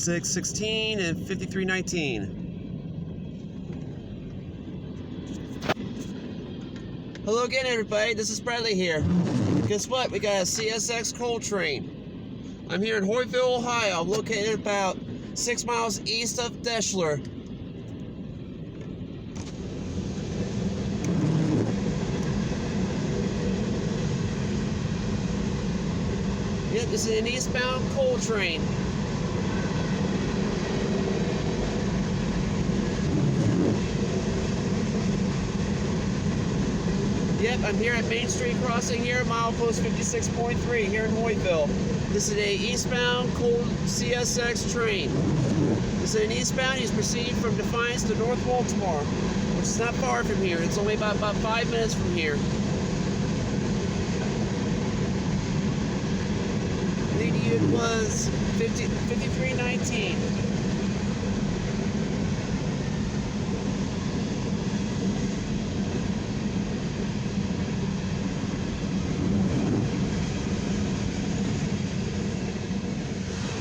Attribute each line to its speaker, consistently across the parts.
Speaker 1: 0616 and 5319. Hello again, everybody. This is Bradley here. Guess what? We got a CSX coal train. I'm here in Hoytville, Ohio. I'm located about 6 miles east of Deshler. Yep, this is an eastbound coal train. Yep, I'm here at Main Street Crossing here, milepost 56.3 here in Hoytville. This is a eastbound coal CSX train. This is an eastbound. He's proceeding from Defiance to North Baltimore, which is not far from here. It's only about 5 minutes from here. The unit was 5319.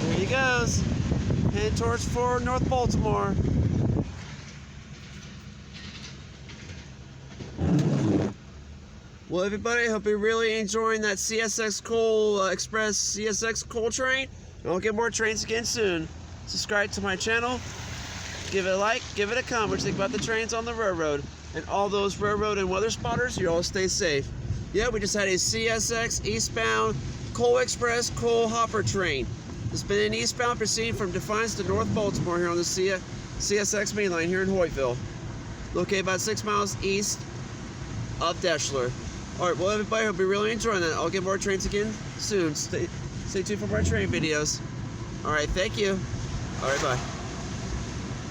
Speaker 1: There he goes, heading towards for North Baltimore. Well, everybody, I hope you're really enjoying that CSX Coal Express CSX coal train. And I'll get more trains again soon. Subscribe to my channel, give it a like, give it a comment what you think about the trains on the railroad. And all those railroad and weather spotters, you all stay safe. Yeah, we just had a CSX eastbound Coal Express coal hopper train. It's been an eastbound proceeding from Defiance to North Baltimore here on the CSX main line here in Hoytville. Located about 6 miles east of Deshler. Alright, well everybody, hope you're really enjoying that. I'll get more trains again soon. Stay tuned for more train videos. Alright, thank you. Alright, bye.